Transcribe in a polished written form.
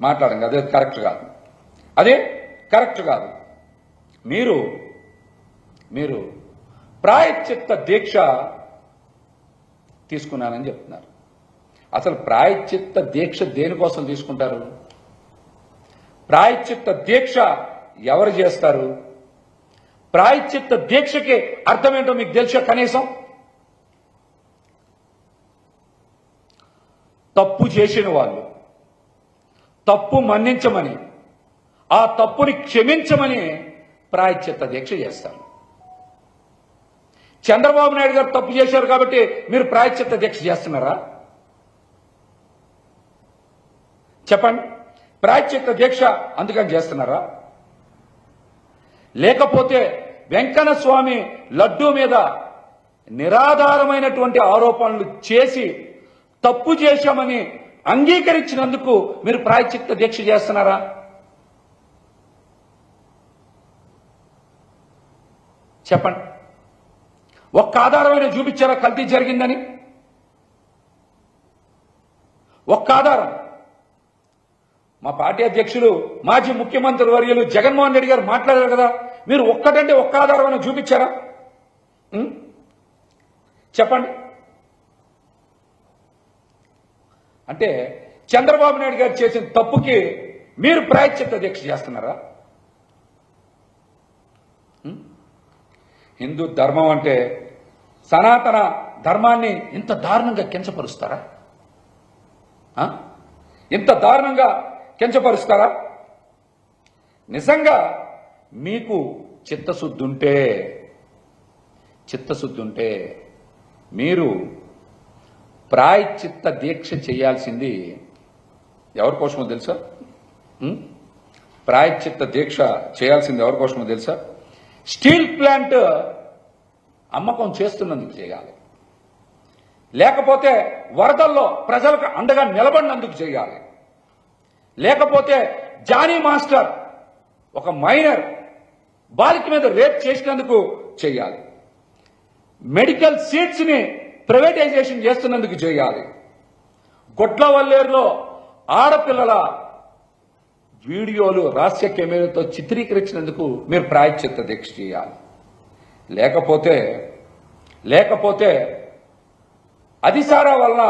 మాట్లాడండి. అదే కరెక్ట్ కాదు, అదే కరెక్ట్ కాదు. మీరు మీరు ప్రాయశ్చిత్త దీక్ష తీసుకున్నానని చెప్తున్నారు. అసలు ప్రాయశ్చిత్త దీక్ష దేనికోసం తీసుకుంటారు? ప్రాయశ్చిత్త దీక్ష ఎవరు చేస్తారు? ప్రాయశ్చిత్త దీక్షకి అర్థం ఏంటో మీకు తెలుసా? కనీసం తప్పు చేసిన వాళ్ళు తప్పు మన్నించమని, ఆ తప్పుని క్షమించమని ప్రాయశ్చిత్త దీక్ష చేస్తారు. చంద్రబాబు నాయుడు గారు తప్పు చేశారు కాబట్టి మీరు ప్రాయశ్చిత్త దీక్ష చేస్తున్నారా? చెప్పండి. ప్రాయశ్చిత్త దీక్ష అందుకని చేస్తున్నారా? లేకపోతే వెంకన్న స్వామి లడ్డూ మీద నిరాధారమైనటువంటి ఆరోపణలు చేసి తప్పు చేశామని అంగీకరించినందుకు మీరు ప్రాయశ్చిత్త దీక్ష చేస్తున్నారా? చెప్పండి. ఒక్క ఆధారమైన చూపించారా కల్తీ జరిగిందని? ఒక్క ఆధారం. మా పార్టీ అధ్యక్షులు మాజీ ముఖ్యమంత్రి వర్యులు జగన్మోహన్ రెడ్డి గారు మాట్లాడారు కదా, మీరు ఒక్కటంటే ఒక్క ఆధారమైన చూపించారా? చెప్పండి. అంటే చంద్రబాబు నాయుడు గారు చేసిన తప్పుకి మీరు ప్రాయశ్చిత్త దీక్ష చేస్తున్నారా? హిందూ ధర్మం అంటే సనాతన ధర్మాన్ని ఇంత దారుణంగా కించపరుస్తారా? ఇంత దారుణంగా కించపరుస్తారా? నిజంగా మీకు చిత్తశుద్ధి ఉంటే మీరు ప్రాయశ్చిత్త దీక్ష చేయాల్సింది ఎవరి కోసమో తెలుసా? ప్రాయశ్చిత్త దీక్ష చేయాల్సింది ఎవరి కోసమో తెలుసా? స్టీల్ ప్లాంట్ అమ్మకం చేస్తున్నందుకు చేయాలి, లేకపోతే వరదల్లో ప్రజలకు అండగా నిలబడినందుకు చేయాలి, లేకపోతే జానీ మాస్టర్ ఒక మైనర్ బాలిక మీద రేప్ చేసినందుకు చేయాలి, మెడికల్ సీట్స్ ని ప్రైవేటైజేషన్ చేస్తున్నందుకు చేయాలి, గొట్లవల్లేరులో ఆడపిల్లల వీడియోలు రహస్య కెమెరాతో చిత్రీకరించినందుకు మీరు ప్రాయశ్చిత్త దీక్ష చేయాలి. లేకపోతే అధిసారా వలన